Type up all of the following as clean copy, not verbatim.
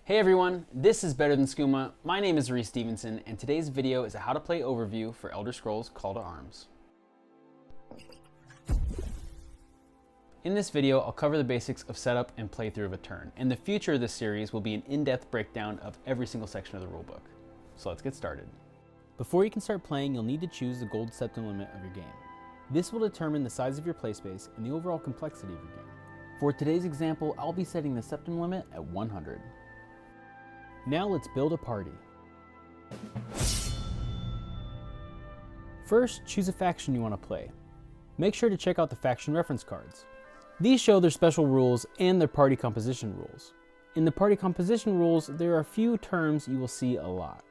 Hey everyone, this is Better Than Skooma. My name is Reese Stevenson, and today's video is a how to play overview for Elder Scrolls Call to Arms. In this video, I'll cover the basics of setup and playthrough of a turn, and the future of this series will be an in-depth breakdown of every single section of the rulebook. So let's get started. Before you can start playing, you'll need to choose the gold septim limit of your game. This will determine the size of your play space and the overall complexity of your game. For today's example, I'll be setting the septim limit at 100. Now let's build a party. First, choose a faction you want to play. Make sure to check out the faction reference cards. These show their special rules and their party composition rules. In the party composition rules, there are a few terms you will see a lot.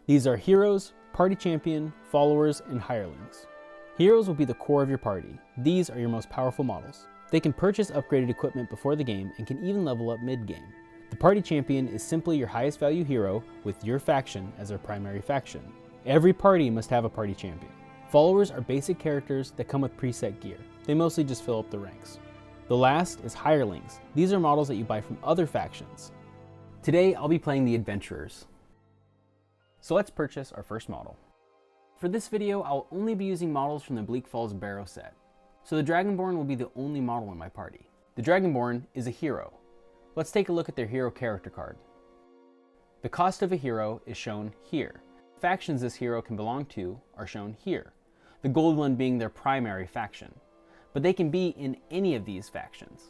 These are heroes, party champion, followers, and hirelings. Heroes will be the core of your party. These are your most powerful models. They can purchase upgraded equipment before the game and can even level up mid-game. The party champion is simply your highest value hero with your faction as their primary faction. Every party must have a party champion. Followers are basic characters that come with preset gear. They mostly just fill up the ranks. The last is hirelings. These are models that you buy from other factions. Today I'll be playing the Adventurers. So let's purchase our first model. For this video, I'll only be using models from the Bleak Falls Barrow set. So the Dragonborn will be the only model in my party. The Dragonborn is a hero. Let's take a look at their hero character card. The cost of a hero is shown here. Factions this hero can belong to are shown here, the gold one being their primary faction. But they can be in any of these factions.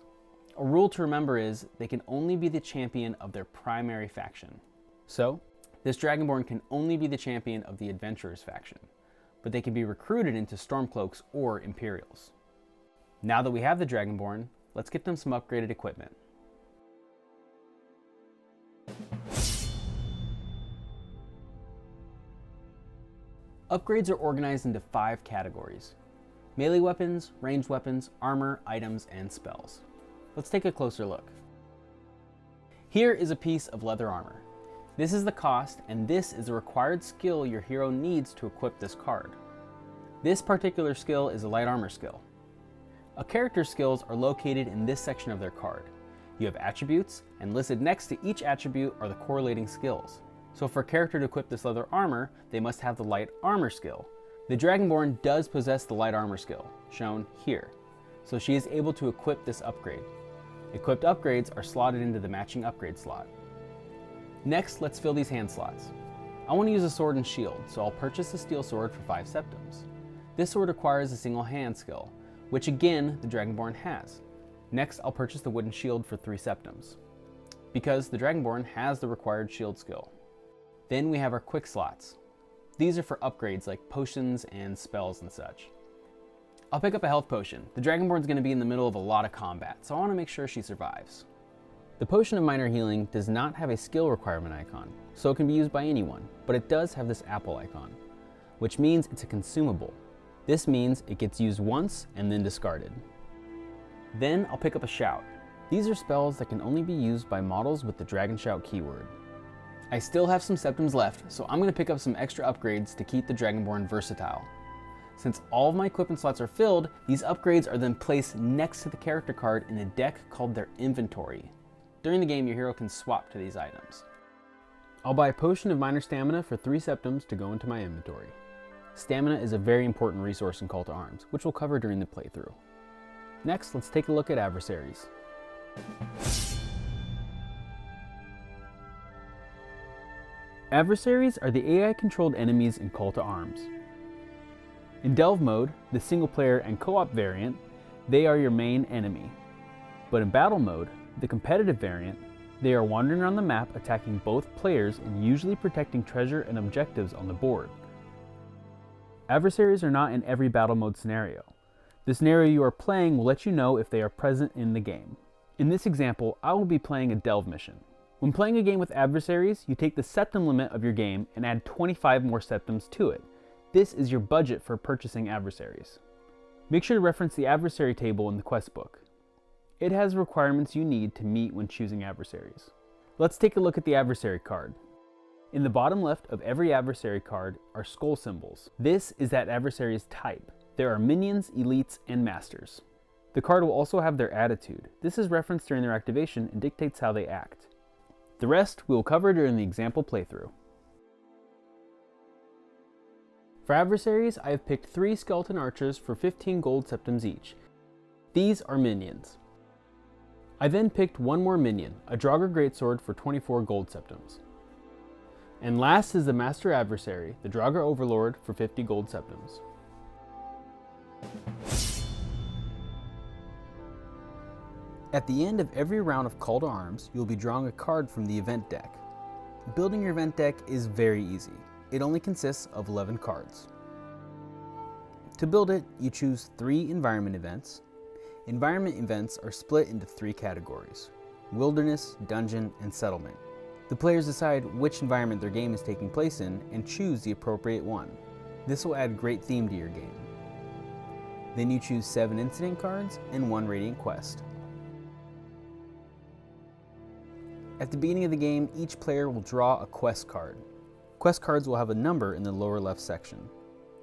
A rule to remember is they can only be the champion of their primary faction. So, this Dragonborn can only be the champion of the Adventurers faction, but they can be recruited into Stormcloaks or Imperials. Now that we have the Dragonborn, let's get them some upgraded equipment. Upgrades are organized into 5 categories: melee weapons, ranged weapons, armor, items, and spells. Let's take a closer look. Here is a piece of leather armor. This is the cost, and this is the required skill your hero needs to equip this card. This particular skill is a light armor skill. A character's skills are located in this section of their card. You have attributes, and listed next to each attribute are the correlating skills. So for a character to equip this leather armor, they must have the light armor skill. The Dragonborn does possess the light armor skill, shown here, so she is able to equip this upgrade. Equipped upgrades are slotted into the matching upgrade slot. Next, let's fill these hand slots. I want to use a sword and shield, so I'll purchase a steel sword for 5 septims. This sword requires a single hand skill, which again, the Dragonborn has. Next, I'll purchase the wooden shield for 3 septims, because the Dragonborn has the required shield skill. Then we have our quick slots. These are for upgrades like potions and spells and such. I'll pick up a health potion. The Dragonborn's going to be in the middle of a lot of combat, so I want to make sure she survives. The Potion of Minor Healing does not have a skill requirement icon, so it can be used by anyone, but it does have this apple icon, which means it's a consumable. This means it gets used once and then discarded. Then I'll pick up a Shout. These are spells that can only be used by models with the Dragon Shout keyword. I still have some septims left, so I'm going to pick up some extra upgrades to keep the Dragonborn versatile. Since all of my equipment slots are filled, these upgrades are then placed next to the character card in a deck called their inventory. During the game, your hero can swap to these items. I'll buy a Potion of Minor Stamina for 3 septims to go into my inventory. Stamina is a very important resource in Call to Arms, which we'll cover during the playthrough. Next, let's take a look at Adversaries. Adversaries are the AI-controlled enemies in Call to Arms. In Delve mode, the single-player and co-op variant, they are your main enemy. But in Battle mode, the competitive variant, they are wandering around the map attacking both players and usually protecting treasure and objectives on the board. Adversaries are not in every battle mode scenario. The scenario you are playing will let you know if they are present in the game. In this example, I will be playing a Delve mission. When playing a game with Adversaries, you take the septim limit of your game and add 25 more septims to it. This is your budget for purchasing Adversaries. Make sure to reference the Adversary table in the quest book. It has requirements you need to meet when choosing Adversaries. Let's take a look at the Adversary card. In the bottom left of every Adversary card are skull symbols. This is that Adversary's type. There are minions, elites, and masters. The card will also have their attitude. This is referenced during their activation and dictates how they act. The rest we will cover during the example playthrough. For Adversaries, I have picked 3 skeleton archers for 15 gold septims each. These are minions. I then picked one more minion, a Draugr Greatsword for 24 gold septims. And last is the Master Adversary, the Draugr Overlord for 50 gold septims. At the end of every round of Call to Arms, you'll be drawing a card from the event deck. Building your event deck is very easy. It only consists of 11 cards. To build it, you choose 3 environment events. Environment events are split into 3 categories: Wilderness, Dungeon, and Settlement. The players decide which environment their game is taking place in and choose the appropriate one. This will add great theme to your game. Then you choose 7 incident cards and 1 Radiant Quest. At the beginning of the game, each player will draw a quest card. Quest cards will have a number in the lower left section.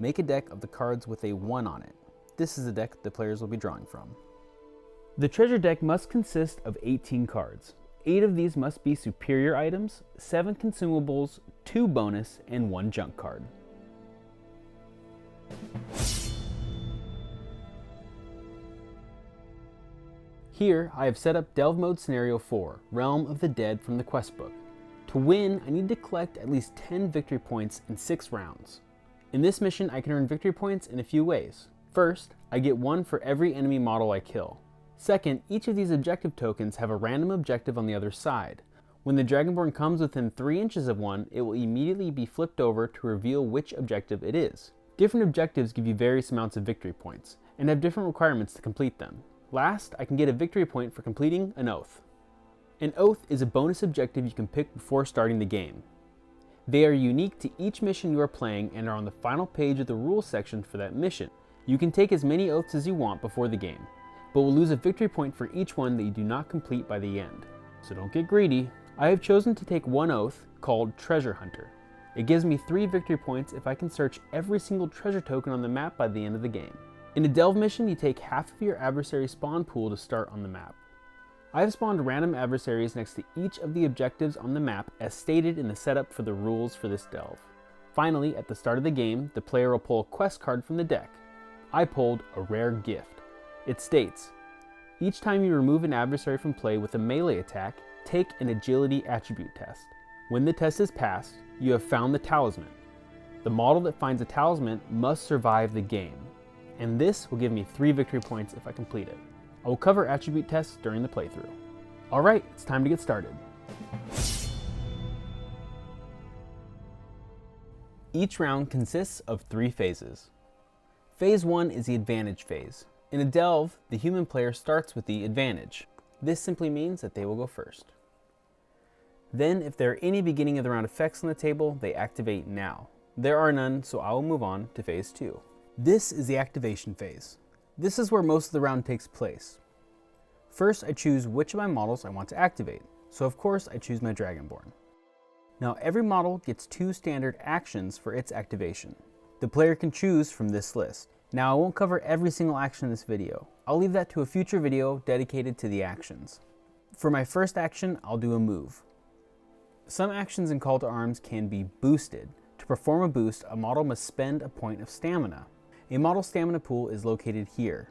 Make a deck of the cards with a 1 on it. This is the deck the players will be drawing from. The treasure deck must consist of 18 cards. 8 of these must be superior items, 7 consumables, 2 bonus, and 1 junk card. Here, I have set up Delve Mode Scenario 4, Realm of the Dead from the quest book. To win, I need to collect at least 10 victory points in 6 rounds. In this mission, I can earn victory points in a few ways. First, I get 1 for every enemy model I kill. Second, each of these objective tokens have a random objective on the other side. When the Dragonborn comes within 3 inches of one, it will immediately be flipped over to reveal which objective it is. Different objectives give you various amounts of victory points, and have different requirements to complete them. Last, I can get a victory point for completing an oath. An oath is a bonus objective you can pick before starting the game. They are unique to each mission you are playing and are on the final page of the rules section for that mission. You can take as many oaths as you want before the game, but will lose a victory point for each one that you do not complete by the end. So don't get greedy. I have chosen to take one oath called Treasure Hunter. It gives me 3 victory points if I can search every single treasure token on the map by the end of the game. In a delve mission, you take half of your adversary spawn pool to start on the map. I have spawned random adversaries next to each of the objectives on the map as stated in the setup for the rules for this delve. Finally, at the start of the game, the player will pull a quest card from the deck. I pulled a rare gift. It states, each time you remove an adversary from play with a melee attack, take an agility attribute test. When the test is passed, you have found the talisman. The model that finds a talisman must survive the game, and this will give me 3 victory points if I complete it. I will cover attribute tests during the playthrough. Alright, it's time to get started. Each round consists of 3 phases. Phase 1 is the advantage phase. In a delve, the human player starts with the advantage. This simply means that they will go first. Then, if there are any beginning of the round effects on the table, they activate now. There are none, so I will move on to phase 2. This is the activation phase. This is where most of the round takes place. First, I choose which of my models I want to activate, so of course I choose my Dragonborn. Now every model gets 2 standard actions for its activation. The player can choose from this list. Now I won't cover every single action in this video. I'll leave that to a future video dedicated to the actions. For my first action, I'll do a move. Some actions in Call to Arms can be boosted. To perform a boost, a model must spend a point of stamina. A model stamina pool is located here.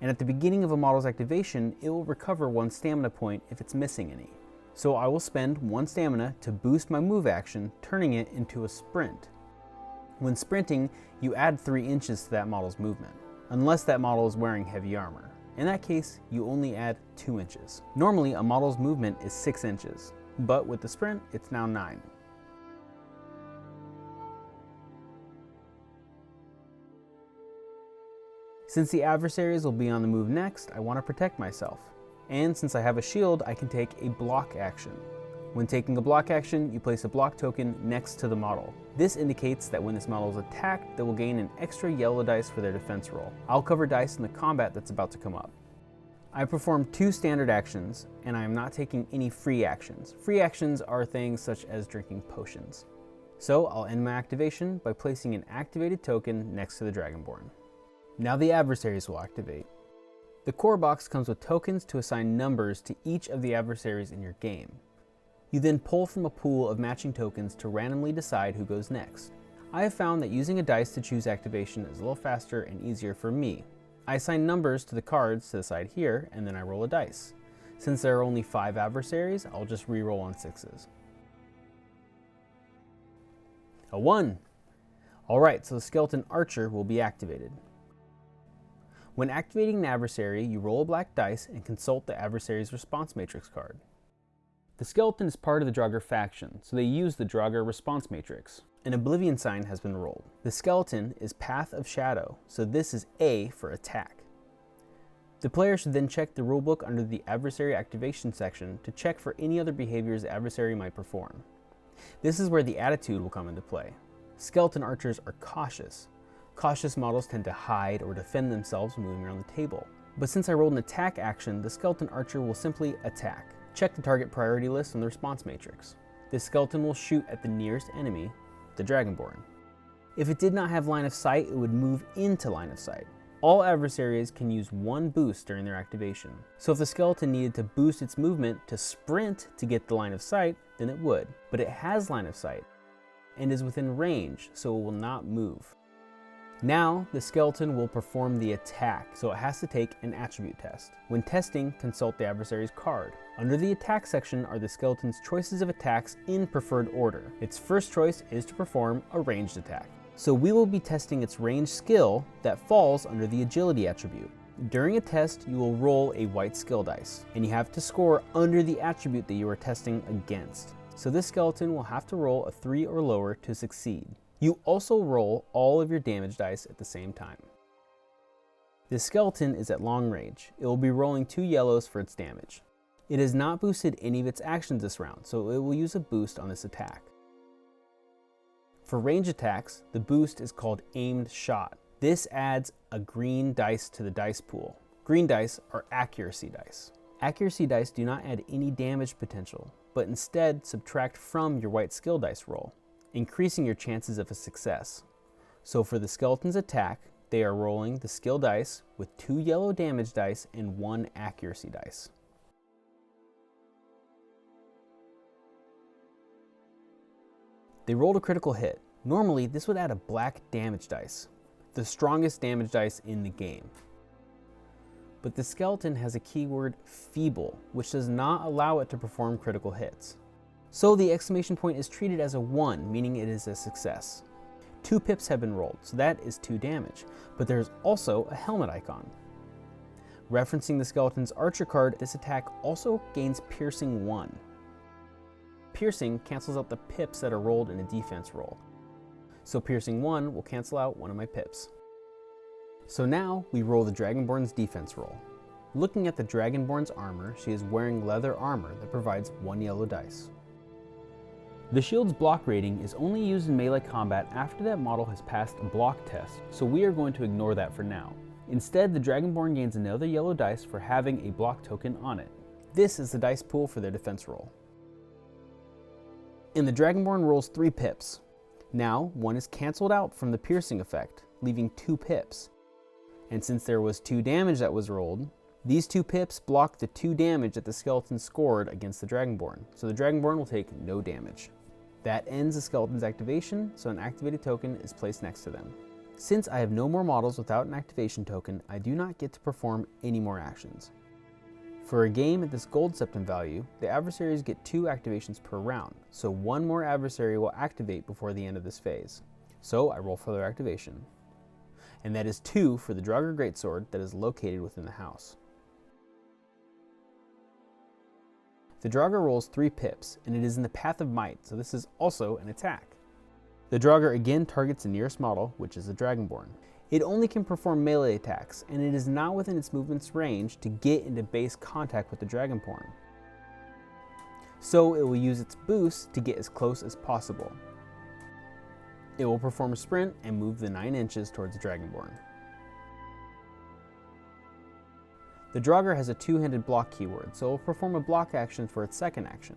And at the beginning of a model's activation, it will recover 1 stamina point if it's missing any. So I will spend 1 stamina to boost my move action, turning it into a sprint. When sprinting, you add 3 inches to that model's movement, unless that model is wearing heavy armor. In that case, you only add 2 inches. Normally, a model's movement is 6 inches, but with the sprint, it's now 9. Since the adversaries will be on the move next, I want to protect myself. And since I have a shield, I can take a block action. When taking a block action, you place a block token next to the model. This indicates that when this model is attacked, they will gain an extra yellow dice for their defense roll. I'll cover dice in the combat that's about to come up. I perform 2 standard actions, and I am not taking any free actions. Free actions are things such as drinking potions. So I'll end my activation by placing an activated token next to the Dragonborn. Now the adversaries will activate. The core box comes with tokens to assign numbers to each of the adversaries in your game. You then pull from a pool of matching tokens to randomly decide who goes next. I have found that using a dice to choose activation is a little faster and easier for me. I assign numbers to the cards to the side here, and then I roll a dice. Since there are only 5 adversaries, I'll just re-roll on 6s. A 1! Alright, so the skeleton archer will be activated. When activating an adversary, you roll a black dice and consult the adversary's response matrix card. The skeleton is part of the Draugr faction, so they use the Draugr response matrix. An Oblivion sign has been rolled. The skeleton is Path of Shadow, so this is A for attack. The player should then check the rulebook under the adversary activation section to check for any other behaviors the adversary might perform. This is where the attitude will come into play. Skeleton archers are cautious. Cautious models tend to hide or defend themselves moving around the table. But since I rolled an attack action, the skeleton archer will simply attack. Check the target priority list on the response matrix. This skeleton will shoot at the nearest enemy, the Dragonborn. If it did not have line of sight, it would move into line of sight. All adversaries can use 1 boost during their activation. So if the skeleton needed to boost its movement to sprint to get the line of sight, then it would. But it has line of sight and is within range, so it will not move. Now, the skeleton will perform the attack, so it has to take an attribute test. When testing, consult the adversary's card. Under the attack section are the skeleton's choices of attacks in preferred order. Its first choice is to perform a ranged attack. So we will be testing its ranged skill that falls under the agility attribute. During a test, you will roll a white skill dice, and you have to score under the attribute that you are testing against. So this skeleton will have to roll a 3 or lower to succeed. You also roll all of your damage dice at the same time. This skeleton is at long range. It will be rolling 2 yellows for its damage. It has not boosted any of its actions this round, so it will use a boost on this attack. For range attacks, the boost is called aimed shot. This adds a green dice to the dice pool. Green dice are accuracy dice. Accuracy dice do not add any damage potential, but instead subtract from your white skill dice roll, increasing your chances of a success. So for the skeleton's attack, they are rolling the skill dice with 2 yellow damage dice and 1 accuracy dice. They rolled a critical hit. Normally, this would add a black damage dice, the strongest damage dice in the game. But the skeleton has a keyword feeble, which does not allow it to perform critical hits. So the exclamation point is treated as a 1, meaning it is a success. 2 pips have been rolled, so that is 2 damage, but there's also a helmet icon. Referencing the skeleton's archer card, this attack also gains piercing 1. Piercing cancels out the pips that are rolled in a defense roll. So piercing 1 will cancel out one of my pips. So now we roll the Dragonborn's defense roll. Looking at the Dragonborn's armor, she is wearing leather armor that provides 1 yellow dice. The shield's block rating is only used in melee combat after that model has passed a block test, so we are going to ignore that for now. Instead, the Dragonborn gains another yellow dice for having a block token on it. This is the dice pool for their defense roll. And the Dragonborn rolls 3 pips. Now, 1 is cancelled out from the piercing effect, leaving 2 pips. And since there was 2 damage that was rolled, these 2 pips block the 2 damage that the skeleton scored against the Dragonborn, so the Dragonborn will take no damage. That ends the skeleton's activation, so an activated token is placed next to them. Since I have no more models without an activation token, I do not get to perform any more actions. For a game at this gold septum value, the adversaries get 2 activations per round, so 1 more adversary will activate before the end of this phase. So I roll for their activation. And that is 2 for the Draugr Greatsword that is located within the house. The Draugr rolls 3 pips, and it is in the Path of Might, so this is also an attack. The Draugr again targets the nearest model, which is the Dragonborn. It only can perform melee attacks, and it is not within its movement's range to get into base contact with the Dragonborn. So it will use its boost to get as close as possible. It will perform a sprint and move the 9 inches towards the Dragonborn. The Draugr has a 2-handed block keyword, so it will perform a block action for its second action.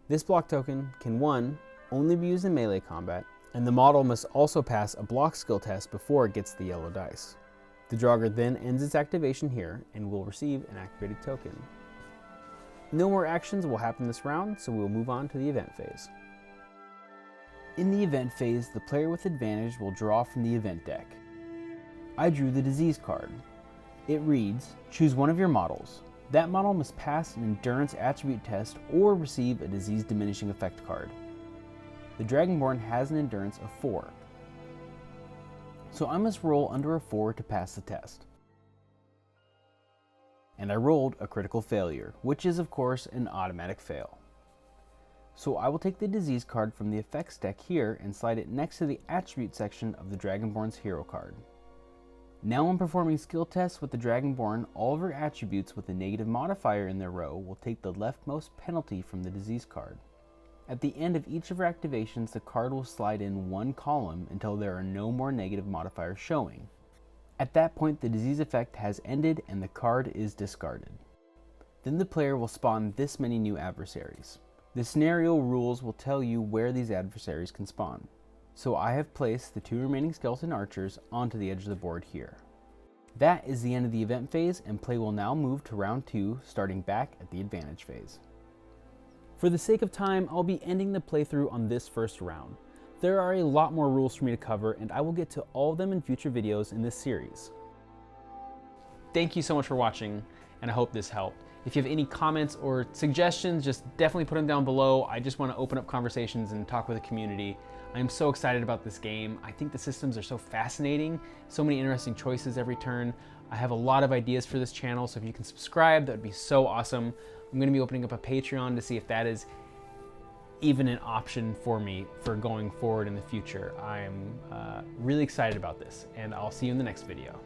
This block token can 1. Only be used in melee combat, and the model must also pass a block skill test before it gets the yellow dice. The Draugr then ends its activation here and will receive an activated token. No more actions will happen this round, so we'll move on to the event phase. In the event phase, the player with advantage will draw from the event deck. I drew the disease card. It reads, choose one of your models. That model must pass an endurance attribute test or receive a disease diminishing effect card. The Dragonborn has an endurance of 4. So I must roll under a 4 to pass the test. And I rolled a critical failure, which is of course an automatic fail. So I will take the disease card from the effects deck here and slide it next to the attribute section of the Dragonborn's hero card. Now when performing skill tests with the Dragonborn, all of her attributes with a negative modifier in their row will take the leftmost penalty from the disease card. At the end of each of her activations, the card will slide in one column until there are no more negative modifiers showing. At that point, the disease effect has ended and the card is discarded. Then the player will spawn this many new adversaries. The scenario rules will tell you where these adversaries can spawn. So I have placed the 2 remaining skeleton archers onto the edge of the board here. That is the end of the event phase, and play will now move to round 2, starting back at the advantage phase. For the sake of time, I'll be ending the playthrough on this first round. There are a lot more rules for me to cover, and I will get to all of them in future videos in this series. Thank you so much for watching, and I hope this helped. If you have any comments or suggestions, just definitely put them down below. I just want to open up conversations and talk with the community. I am so excited about this game. I think the systems are so fascinating, so many interesting choices every turn. I have a lot of ideas for this channel, so if you can subscribe, that would be so awesome. I'm going to be opening up a Patreon to see if that is even an option for me for going forward in the future. I'm really excited about this, and I'll see you in the next video.